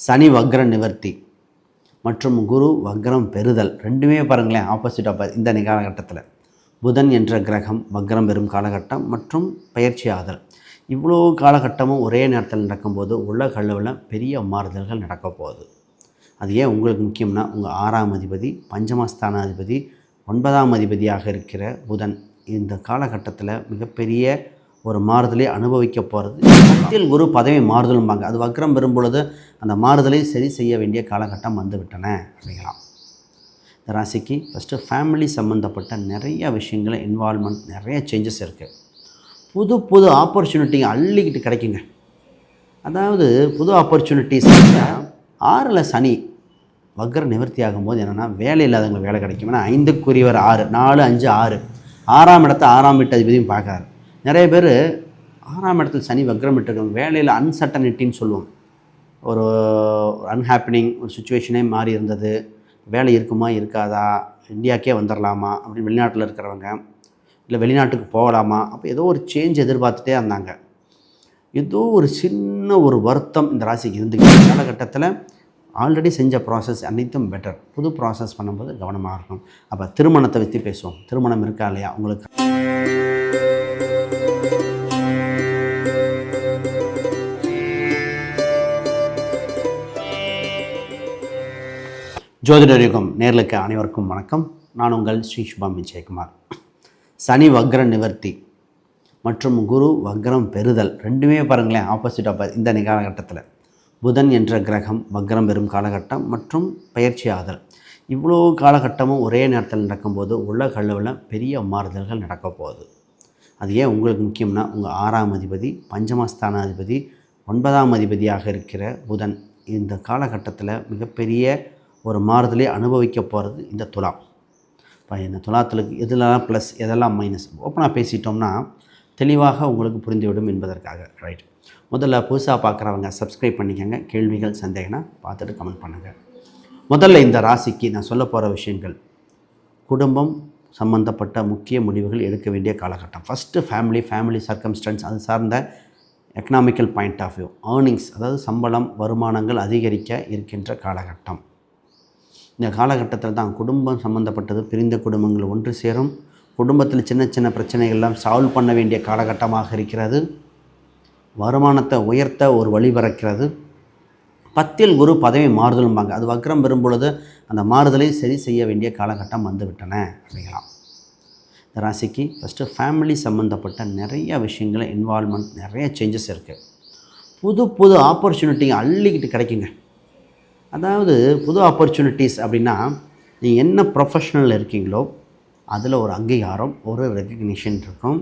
சனி வக்ர நிவர்த்தி மற்றும் குரு வக்ரம் பெறுதல் ரெண்டுமே பாருங்களேன் ஆப்போசிட் இந்த காலகட்டத்தில். புதன் என்ற கிரகம் வக்ரம் பெறும் காலகட்டம் மற்றும் பயிற்சி ஆதல். இவ்வளோ காலகட்டமும் ஒரே நேரத்தில் நடக்கும்போது உலக அளவில் பெரிய மாறுதல்கள் நடக்க போகுது. அது ஏன் உங்களுக்கு முக்கியம்னா, உங்கள் 6ஆம் அதிபதி பஞ்சமஸ்தானாதிபதி 9ஆம் அதிபதியாக இருக்கிற புதன் இந்த காலகட்டத்தில் மிகப்பெரிய ஒரு மாறுதலை அனுபவிக்க போகிறது. மத்தியில் குரு பதவி மாறுதலும்பாங்க. அது வக்ரம் பெறும் பொழுது அந்த மாறுதலை சரி செய்ய வேண்டிய காலகட்டம் வந்துவிட்டன அப்படிங்களாம். இந்த ராசிக்கு ஃபஸ்ட்டு ஃபேமிலி சம்மந்தப்பட்ட நிறைய விஷயங்கள் இன்வால்மெண்ட், நிறைய சேஞ்சஸ் இருக்குது. புது புது ஆப்பர்ச்சுனிட்டி அள்ளிக்கிட்டு கிடைக்குங்க. அதாவது புது ஆப்பர்ச்சுனிட்டிஸ் 6ல் சனி வக்ர நிவர்த்தி ஆகும்போது என்னென்னா, வேலை இல்லாதவங்களுக்கு வேலை கிடைக்கும். ஏன்னா 5க்குரியவர் 6, 4, 5, 6. 6ஆம் இடத்தை 6ஆம் வீட்டு அதிபதியும் பார்க்குறாரு. நிறைய பேர் 6ஆம் இடத்துல சனி வக்ரம் விட்டுருக்காங்க. வேலையில் அன்சர்டனிட்டின்னு சொல்லுவோம். ஒரு அன்ஹாப்பனிங் ஒரு சுச்சுவேஷனே மாறி இருந்தது. வேலை இருக்குமா இருக்காதா, இந்தியாவுக்கே வந்துடலாமா அப்படின்னு வெளிநாட்டில் இருக்கிறவங்க, இல்லை வெளிநாட்டுக்கு போகலாமா, அப்போ ஏதோ ஒரு சேஞ்ச் எதிர்பார்த்துட்டே இருந்தாங்க. ஏதோ ஒரு சின்ன ஒரு வருத்தம் இந்த ராசிக்கு இருந்துக்கிட்டு காலகட்டத்தில் ஆல்ரெடி செஞ்ச ப்ராசஸ் அனைத்தும் பெட்டர். புது ப்ராசஸ் பண்ணும்போது கவனமாக இருக்கும். அப்போ திருமணத்தை பற்றி பேசுவோம். திருமணம் இருக்கா இல்லையா உங்களுக்கு? ஜோதிடர் யுகம் நேர்களுக்கு அனைவருக்கும் வணக்கம். நான் உங்கள் ஸ்ரீ சுபாம் விஜயகுமார். சனி வக்ர நிவர்த்தி மற்றும் குரு வக்ரம் பெறுதல் ரெண்டுமே பாருங்களேன் ஆப்போசிட் இந்த காலகட்டத்தில். புதன் என்ற கிரகம் வக்ரம் பெறும் காலகட்டம் மற்றும் பயிற்சி ஆதல். இவ்வளோ காலகட்டமும் ஒரே நேரத்தில் நடக்கும்போது உலக அளவில் பெரிய மாறுதல்கள் நடக்க போகுது. அது ஏன் உங்களுக்கு முக்கியம்னா, உங்கள் 6ஆம் அதிபதி பஞ்சமஸ்தானாதிபதி 9ஆம் அதிபதியாக இருக்கிற புதன் இந்த காலகட்டத்தில் மிகப்பெரிய ஒரு மாறுதலை அனுபவிக்க போகிறது இந்த துலாம். இப்போ இந்த துலாத்தில் எதெல்லாம் ப்ளஸ் எதெல்லாம் மைனஸ் ஓப்பனாக பேசிட்டோம்னா தெளிவாக உங்களுக்கு புரிந்துவிடும் என்பதற்காக. ரைட், முதல்ல புதுசாக பார்க்குறவங்க சப்ஸ்கிரைப் பண்ணிக்கோங்க. கேள்விகள் சந்தேகம்னா பார்த்துட்டு கமெண்ட் பண்ணுங்கள். முதல்ல இந்த ராசிக்கு நான் சொல்ல போகிற விஷயங்கள், குடும்பம் சம்பந்தப்பட்ட முக்கிய முடிவுகள் எடுக்க வேண்டிய காலகட்டம். ஃபஸ்ட்டு ஃபேமிலி சர்க்கம்ஸ்டன்ஸ், அது சார்ந்த economical point of view, earnings, அதாவது சம்பளம் வருமானங்கள் அதிகரிக்க இருக்கின்ற காலகட்டம். இந்த காலகட்டத்தில் தான் குடும்பம் சம்மந்தப்பட்டது, பிரிந்த குடும்பங்கள் ஒன்று சேரும். குடும்பத்தில் சின்ன சின்ன பிரச்சனைகள்லாம் சால்வ் பண்ண வேண்டிய காலகட்டமாக இருக்கிறது. வருமானத்தை உயர்த்த ஒரு வழி பிறக்கிறது. 10ல் குரு பதவி மாறுதலும்பாங்க. அது வக்ரம் பெறும் பொழுது அந்த மாறுதலை சரி செய்ய வேண்டிய காலகட்டம் வந்துவிட்டன அப்படிங்களாம். இந்த ராசிக்கு ஃபஸ்ட்டு ஃபேமிலி சம்மந்தப்பட்ட நிறைய விஷயங்கள் இன்வால்மெண்ட், நிறைய சேஞ்சஸ் இருக்குது. புது புது ஆப்பர்ச்சுனிட்டி அள்ளிக்கிட்டு கிடைக்குங்க. அதாவது புது ஆப்பர்ச்சுனிட்டிஸ் அப்படின்னா, நீங்கள் என்ன ப்ரொஃபஷனல் இருக்கீங்களோ அதில் ஒரு அங்கீகாரம், ஒரு ரெக்கக்னிஷன் இருக்கும்.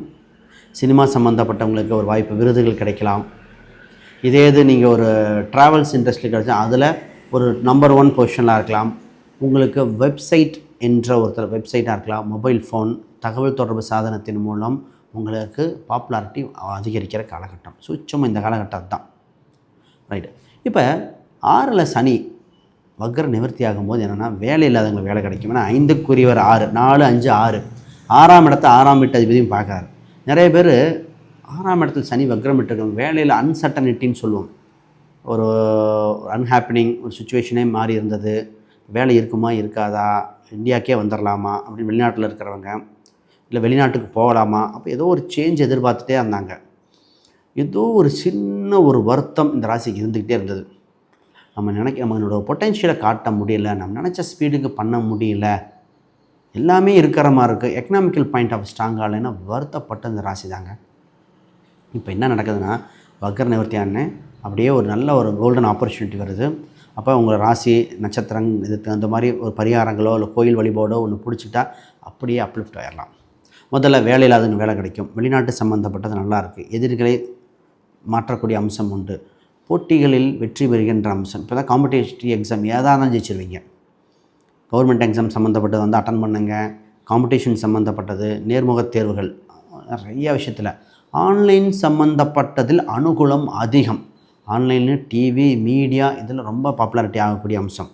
சினிமா சம்மந்தப்பட்டவங்களுக்கு ஒரு வாய்ப்பு, விருதுகள் கிடைக்கலாம். இது நீங்கள் ஒரு ட்ராவல்ஸ் இண்டஸ்ட்ரியில் கிடைச்சா அதில் ஒரு நம்பர் 1 பொசிஷனாக இருக்கலாம். உங்களுக்கு வெப்சைட் என்ற ஒருத்தர் வெப்சைட்டாக இருக்கலாம். மொபைல் ஃபோன் தகவல் தொடர்பு சாதனத்தின் மூலம் உங்களுக்கு பாப்புலாரிட்டி அதிகரிக்கிற காலகட்டம். சுச்சமாக இந்த காலகட்டம் தான். ரைட்டு, இப்போ 6ல் சனி வக்ர நிவர்த்தி ஆகும்போது என்னென்னா, வேலை இல்லாதவங்களுக்கு வேலை கிடைக்கும். ஏன்னா 5க்குரியவர் 6, 4, 5, 6. 6ஆம் இடத்தை 6ஆம் வீட்டு அதிபதியும் பார்க்குறாரு. நிறைய பேர் 6ஆம் இடத்துல சனி வக்ரம் விட்டுருக்காங்க. வேலையில் அன்சர்டனிட்டின்னு சொல்லுவோம். ஒரு அன்ஹாப்பனிங் ஒரு சுச்சுவேஷனே மாறி இருந்தது. வேலை இருக்குமா இருக்காதா, இந்தியாவுக்கே வந்துடலாமா அப்படின்னு வெளிநாட்டில் இருக்கிறவங்க, இல்லை வெளிநாட்டுக்கு போகலாமா, அப்போ ஏதோ ஒரு சேஞ்ச் எதிர்பார்த்துட்டே இருந்தாங்க. ஏதோ ஒரு சின்ன ஒரு வருத்தம் இந்த ராசிக்கு இருந்துக்கிட்டே இருந்தது. நம்மளோட பொட்டென்ஷியலை காட்ட முடியல, நம்ம நினச்ச ஸ்பீடுக்கு பண்ண முடியல, எல்லாமே இருக்கிற மாதிரி இருக்குது. எக்கனாமிக்கல் பாயிண்ட் ஆஃப் ஸ்ட்ராங்காக இல்லைன்னா வருத்தப்பட்ட இந்த ராசி தாங்க. இப்போ என்ன நடக்குதுன்னா, வக்ர நிவர்த்தியானே அப்படியே ஒரு நல்ல ஒரு கோல்டன் ஆப்பர்ச்சுனிட்டி வருது. அப்போ உங்கள் ராசி நட்சத்திரம் இதுக்கு அந்த மாதிரி ஒரு பரிகாரங்களோ இல்லை கோயில் வழிபாடோ ஒன்று பிடிச்சிட்டா அப்படியே அப்லிஃப்ட் ஆகிடலாம். முதல்ல வேலை இல்லாதவங்க வேலை கிடைக்கும். வெளிநாட்டு சம்மந்தப்பட்டது நல்லாயிருக்கு. எதிரிகளை மாற்றக்கூடிய அம்சம் உண்டு. போட்டிகளில் வெற்றி பெறுகின்ற அம்சம். இப்போ தான் காம்படிட்டிவ் எக்ஸாம் ஏதாவது ஜெயிச்சிருவீங்க. கவர்மெண்ட் எக்ஸாம் சம்மந்தப்பட்டது வந்து அட்டன் பண்ணுங்க. காம்படிஷன் சம்மந்தப்பட்டது, நேர்முகத் தேர்வுகள், நிறைய விஷயத்தில் ஆன்லைன் சம்மந்தப்பட்டதில் அனுகூலம் அதிகம். ஆன்லைனில் டிவி மீடியா இதில் ரொம்ப பாப்புலாரிட்டி ஆகக்கூடிய அம்சம்.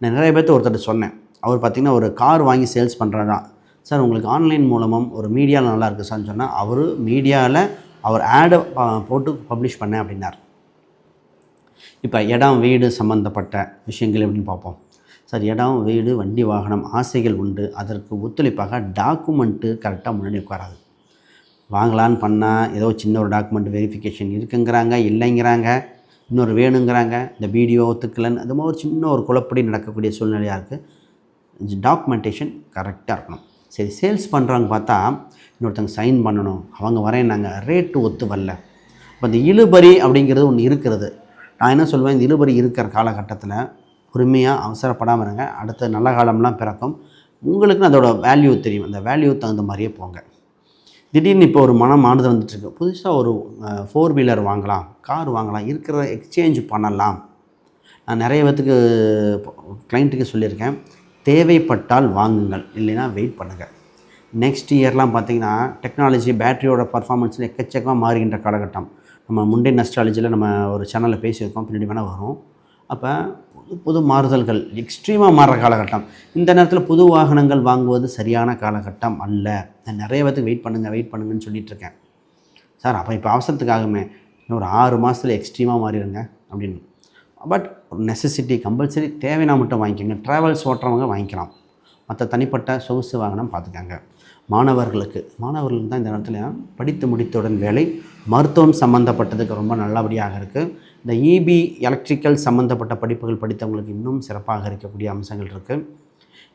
நான் நிறைய பேர்த்து ஒருத்தர் சொன்னேன். அவர் பார்த்திங்கன்னா ஒரு கார் வாங்கி சேல்ஸ் பண்ணுறாரா. சார் உங்களுக்கு ஆன்லைன் மூலமும் ஒரு மீடியாவில் நல்லா இருக்குது சார்னு சொன்னால், அவர் மீடியாவில் அவர் ஆடை போட்டு பப்ளிஷ் பண்ணேன் அப்படின்னார். இப்போ இடம் வீடு சம்மந்தப்பட்ட விஷயங்கள் எப்படின்னு பார்ப்போம். சார், இடம் வீடு வண்டி வாகனம் ஆசைகள் உண்டு, அதற்கு ஒத்துழைப்பாக டாக்குமெண்ட்டு கரெக்டாக முன்னாடி உட்காராது. வாங்கலான்னு பண்ணால் ஏதோ சின்ன ஒரு டாக்குமெண்ட் வெரிஃபிகேஷன் இருக்குங்கிறாங்க, இல்லைங்கிறாங்க, இன்னொரு வேணுங்கிறாங்க, இந்த வீடியோ ஒத்துக்கலன்னு அது மாதிரி ஒரு சின்ன ஒரு குழப்படி நடக்கக்கூடிய சூழ்நிலையாக இருக்குது. டாக்குமெண்டேஷன் கரெக்டாக இருக்கணும். சரி, சேல்ஸ் பண்ணுறாங்க பார்த்தா இன்னொருத்தங்க சைன் பண்ணணும், அவங்க வரேன்னாங்க, ரேட்டு ஒத்து வரல. இப்போ இந்த இழுபறி அப்படிங்கிறது ஒன்று இருக்கிறது. நான் என்ன சொல்லுவேன், இந்த இழுபறி இருக்கிற காலகட்டத்தில் பொறுமையாக அவசரப்படாமல் இருங்க. அடுத்த நல்ல காலம்லாம் பிறக்கும். உங்களுக்குன்னு அதோட வேல்யூ தெரியும். அந்த வேல்யூ தகுந்த மாதிரியே போங்க. திடீர்னு இப்போ ஒரு மனம் ஆனது வந்துட்டுருக்கு, புதுசாக ஒரு 4 வீலர் வாங்கலாம், கார் வாங்கலாம், இருக்கிற எக்ஸ்சேஞ்ச் பண்ணலாம். நான் நிறைய பேத்துக்கு கிளைண்ட்டுக்கு சொல்லியிருக்கேன், தேவைப்பட்டால் வாங்குங்கள், இல்லைன்னா வெயிட் பண்ணுங்கள். நெக்ஸ்ட் இயர்லாம் பார்த்திங்கன்னா டெக்னாலஜி பேட்டரியோட பர்ஃபார்மன்ஸில் எக்கச்சக்கமாக மாறுகின்ற காலகட்டம். நம்ம முண்டே அஸ்ட்ராலஜியில் நம்ம ஒரு சேனலில் பேசியிருக்கோம், பின்னாடி வேணால் வரும். அப்போ புது மாறுதல்கள் எக்ஸ்ட்ரீமாக மாறுற காலகட்டம். இந்த நேரத்தில் புது வாகனங்கள் வாங்குவது சரியான காலகட்டம் அல்ல. நான் நிறைய பேருக்கு வெயிட் பண்ணுங்கன்னு சொல்லிகிட்ருக்கேன். சார், அப்போ இப்போ அவசரத்துக்காகவே இன்னும் ஒரு 6 மாதத்தில் எக்ஸ்ட்ரீமாக மாறிடுங்க அப்படின்னு. பட் நெசசிட்டி கம்பல்சரி தேவைன்னா மட்டும் வாங்கிக்கோங்க. ட்ராவல்ஸ் ஓட்டுறவங்க வாங்கிக்கலாம், மற்ற தனிப்பட்ட சொகுசு வாகனம் பார்த்துக்காங்க. மாணவர்களுக்கு தான் இந்த நேரத்தில் படித்து முடித்தவுடன் வேலை, மருத்துவம் சம்மந்தப்பட்டதுக்கு ரொம்ப நல்லபடியாக இருக்குது. இந்த இபி எலக்ட்ரிக்கல் சம்மந்தப்பட்ட படிப்புகள் படித்தவங்களுக்கு இன்னும் சிறப்பாக இருக்கக்கூடிய அம்சங்கள் இருக்குது.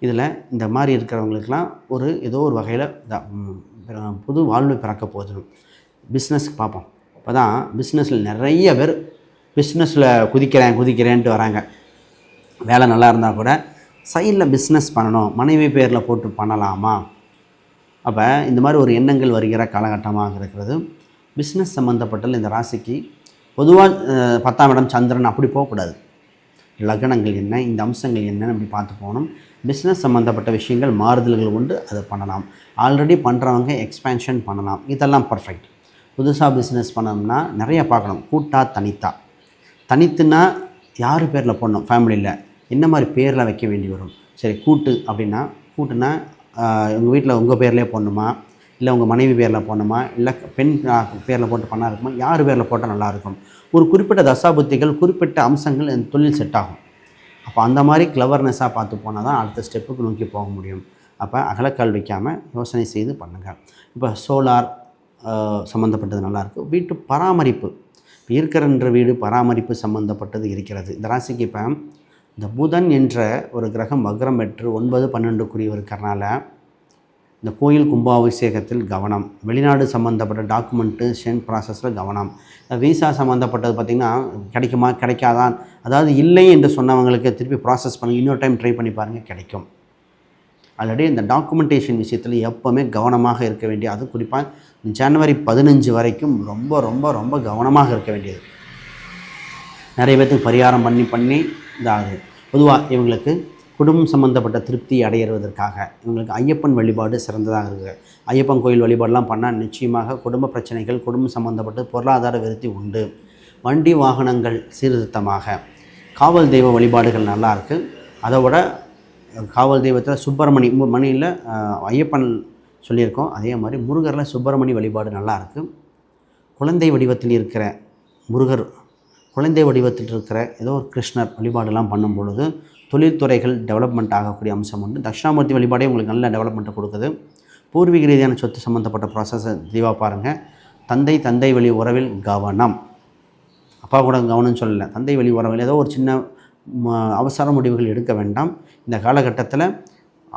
இதில் இந்த மாதிரி இருக்கிறவங்களுக்கெல்லாம் ஏதோ ஒரு வகையில் புது வாழ்வு பிறக்க போகுது. பிஸ்னஸ்க்கு பார்ப்போம். இப்போ தான் பிஸ்னஸில் நிறைய பேர் பிஸ்னஸில் குதிக்கிறேன்ட்டு வராங்க. வேலை நல்லா இருந்தால் கூட சைடில் பிஸ்னஸ் பண்ணணும், மனைவி பேரில் போட்டு பண்ணலாமா? அப்போ இந்த மாதிரி ஒரு எண்ணங்கள் வருகிற காலகட்டமாக இருக்கிறது. பிஸ்னஸ் சம்மந்தப்பட்ட இந்த ராசிக்கு பொதுவாக 10ஆம் இடம் சந்திரன் அப்படி போகக்கூடாது. லக்னங்கள் என்ன, இந்த அம்சங்கள் என்னன்னு அப்படி பார்த்து போகணும். பிஸ்னஸ் சம்மந்தப்பட்ட விஷயங்கள் மாறுதல்கள் உண்டு, அதை பண்ணலாம். ஆல்ரெடி பண்ணுறவங்க எக்ஸ்பேன்ஷன் பண்ணலாம், இதெல்லாம் பர்ஃபெக்ட். புதுசாக பிஸ்னஸ் பண்ணணும்னா நிறையா பார்க்கணும். கூட்டா தனித்தா? தனித்துன்னா யார் பேரில் போடணும், ஃபேமிலியில் என்ன மாதிரி பேரில் வைக்க வேண்டி வரும்? சரி, கூட்டுனா உங்கள் வீட்டில் உங்கள் பேர்லேயே போடணுமா, இல்லை உங்கள் மனைவி பேரில் போடணுமா, இல்லை பெண் பேரில் போட்டு பண்ணா இருக்குமா, யார் பேரில் போட்டால் நல்லாயிருக்கும்? ஒரு குறிப்பிட்ட தசாபுத்திகள், குறிப்பிட்ட அம்சங்கள் இந்த தொழில் செட் ஆகும். அப்போ அந்த மாதிரி கிளவர்னஸாக பார்த்து போனால் தான் அடுத்த ஸ்டெப்புக்கு நோக்கி போக முடியும். அப்போ அகலக்கால் வைக்காமல் யோசனை செய்து பண்ணுங்கள். இப்போ சோலார் சம்மந்தப்பட்டது நல்லாயிருக்கு. வீட்டு பராமரிப்பு, இப்போ இருக்கிறன்ற வீடு பராமரிப்பு சம்மந்தப்பட்டது இருக்கிறது. இந்த ராசிக்கு இப்போ இந்த புதன் என்ற ஒரு கிரகம் வக்ரம் பெற்று 9, 12 இருக்கிறனால இந்த கோயில் கும்பாபிஷேகத்தில் கவனம், வெளிநாடு சம்மந்தப்பட்ட டாக்குமெண்டேஷன் ப்ராசஸில் கவனம். விசா சம்மந்தப்பட்டது பார்த்திங்கன்னா கிடைக்காதான், அதாவது இல்லை என்று சொன்னவங்களுக்கு திருப்பி ப்ராசஸ் பண்ணி இன்னொரு டைம் ட்ரை பண்ணி பாருங்கள், கிடைக்கும். ஆல்ரெடி இந்த டாக்குமெண்டேஷன் விஷயத்தில் எப்போவுமே கவனமாக இருக்க வேண்டிய, அது குறிப்பாக ஜனவரி 15 வரைக்கும் ரொம்ப ரொம்ப ரொம்ப கவனமாக இருக்க வேண்டியது. நிறைய பேர்த்துக்கு பரிகாரம் பண்ணி இதாகுது. பொதுவாக இவங்களுக்கு குடும்பம் சம்மந்தப்பட்ட திருப்தி அடையிறதற்காக இவங்களுக்கு ஐயப்பன் வழிபாடு சிறந்ததாக இருக்குது. ஐயப்பன் கோயில் வழிபாடெலாம் பண்ணால் நிச்சயமாக குடும்ப பிரச்சனைகள், குடும்பம் சம்மந்தப்பட்ட பொருளாதார விருத்தி உண்டு. வண்டி வாகனங்கள் சீர்திருத்தமாக, காவல் தெய்வ வழிபாடுகள் நல்லா இருக்குது. அதை விட காவல் தெய்வத்தில் சுப்பிரமணி மணியில் ஐயப்பன் சொல்லியிருக்கோம், அதே மாதிரி முருகரில் சுப்பிரமணி வழிபாடு நல்லா இருக்குது. குழந்தை வடிவத்தில் இருக்கிற முருகர், குழந்தை வடிவத்தில் இருக்கிற ஏதோ ஒரு கிருஷ்ணர் வழிபாடெல்லாம் பண்ணும் பொழுது தொழில்துறைகள் டெவலப்மெண்ட் ஆகக்கூடிய அம்சம் உண்டு. தட்சிணாமூர்த்தி வழிபாடே உங்களுக்கு நல்ல டெவலப்மெண்ட்டை கொடுக்குது. பூர்வீக ரீதியான சொத்து சம்மந்தப்பட்ட ப்ராசஸை தெளிவாக பாருங்கள். தந்தை வழி உறவில் கவனம், அப்பா கூட கவனம்னு சொல்லலை, தந்தை வழி உறவில் ஏதோ ஒரு சின்ன அவசர முடிவுகள் எடுக்க வேண்டாம். இந்த காலகட்டத்தில்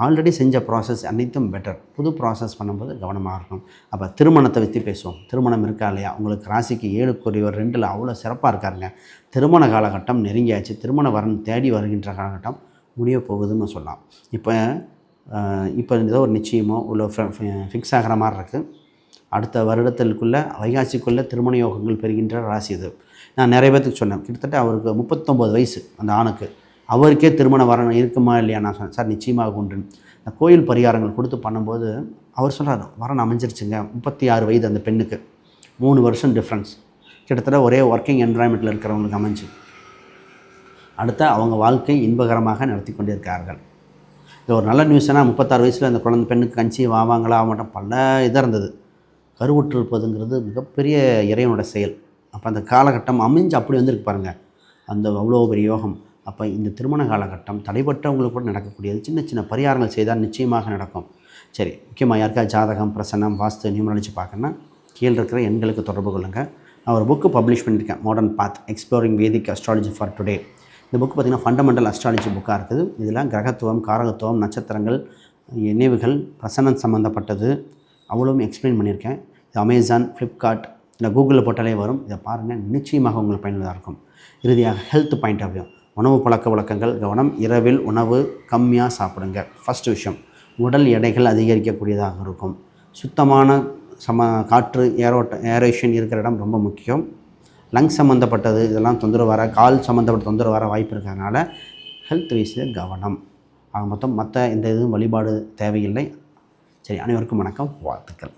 ஆல்ரெடி செஞ்ச ப்ராசஸ் அனைத்தும் பெட்டர். புது ப்ராசஸ் பண்ணும்போது கவனமாக இருக்கும். அப்போ திருமணத்தை பற்றி பேசுவோம். திருமணம் இருக்கா இல்லையா? உங்களுக்கு ராசிக்கு 7 2 அவ்வளோ சிறப்பாக இருக்காருங்க. திருமண காலகட்டம் நெருங்கியாச்சு. திருமண வரன் தேடி வருகின்ற காலகட்டம் முடிய போகுதுன்னு சொல்லலாம். இப்போ ஏதோ ஒரு நிச்சயமோ உள்ள ஃபிக்ஸ் ஆகிற மாதிரி இருக்குது. அடுத்த வருடத்திற்குள்ளே வைகாசிக்குள்ளே திருமண யோகங்கள் பெறுகின்ற ராசி இது. நான் நிறைய பேர்த்துக்கு சொன்னேன், கிட்டத்தட்ட அவருக்கு 39 வயசு அந்த ஆணுக்கு, அவருக்கே திருமண வரணும் இருக்குமா இல்லையா? நான் சொன்னேன், சார் நிச்சயமாக உண்டு. இந்த கோயில் பரிகாரங்கள் கொடுத்து பண்ணும்போது அவர் சொல்கிறார், வரணும் அமைஞ்சிருச்சுங்க. 36 வயது அந்த பெண்ணுக்கு, 3 வருஷம் டிஃப்ரென்ஸ். கிட்டத்தட்ட ஒரே ஒர்க்கிங் என்வரான்மெண்ட்டில் இருக்கிறவங்களுக்கு அமைஞ்சு அடுத்த அவங்க வாழ்க்கை இன்பகரமாக நடத்தி கொண்டிருக்கிறார்கள். இது ஒரு நல்ல நியூஸ்னால் 36 வயசில் அந்த குழந்தை பெண்ணுக்கு கன்சீவ் ஆவாங்களா ஆகமாட்டோம், பல இதாக இருந்தது. கருவுற்றிருப்பதுங்கிறது மிகப்பெரிய இறைவனோட செயல். அப்போ அந்த காலகட்டம் அமைஞ்சு அப்படி வந்துருக்கு பாருங்கள். அந்த அவ்வளோ பெரிய யோகம். அப்போ இந்த திருமண காலகட்டம் தடைப்பட்டவங்களுக்கு கூட நடக்கக்கூடியது. சின்ன சின்ன பரிகாரங்கள் செய்தால் நிச்சயமாக நடக்கும். சரி, முக்கியமாக யாருக்கா ஜாதகம், பிரசன்னம், வாஸ்து, நியூமராலஜி பார்க்கணுன்னா கீழே இருக்கிற எண்களுக்கு தொடர்பு கொள்ளுங்கள். நான் ஒரு புக்கு பப்ளிஷ் பண்ணியிருக்கேன், modern path exploring Vedic astrology for today. இந்த புக்கு பார்த்திங்கன்னா ஃபண்டமெண்டல் அஸ்ட்ராலஜி புக்காக இருக்குது. இதில் கிரகத்துவம், காரகத்துவம், நட்சத்திரங்கள், நினைவுகள், பிரசன்னம் சம்மந்தப்பட்டது அவ்வளோவும் எக்ஸ்பிளைன் பண்ணியிருக்கேன். இது அமேசான், ஃப்ளிப்கார்ட் இல்லை கூகுளில் போட்டாலே வரும். இதை பாருங்கள், நிச்சயமாக உங்களுக்கு பயனுள்ளதாக இருக்கும். இறுதியாக ஹெல்த் பாயிண்ட் ஆஃப் வியூ, உணவு பழக்க வழக்கங்கள் கவனம். இரவில் உணவு கம்மியாக சாப்பிடுங்க. ஃபஸ்ட்டு விஷயம், உடல் எடைகள் அதிகரிக்கக்கூடியதாக இருக்கும். சுத்தமான காற்று, ஏரேஷன் இருக்கிற இடம் ரொம்ப முக்கியம். லங்ஸ் சம்மந்தப்பட்டது இதெல்லாம் தொந்தரவு வர, கால் சம்மந்தப்பட்ட தொந்தரவு வர வாய்ப்பு இருக்கிறதுனால ஹெல்த் வைஸில் கவனம். ஆக மொத்தம் மற்ற எந்த இதுவும் வழிபாடு தேவையில்லை. சரி, அனைவருக்கும் வணக்கம், வாழ்த்துக்கள்.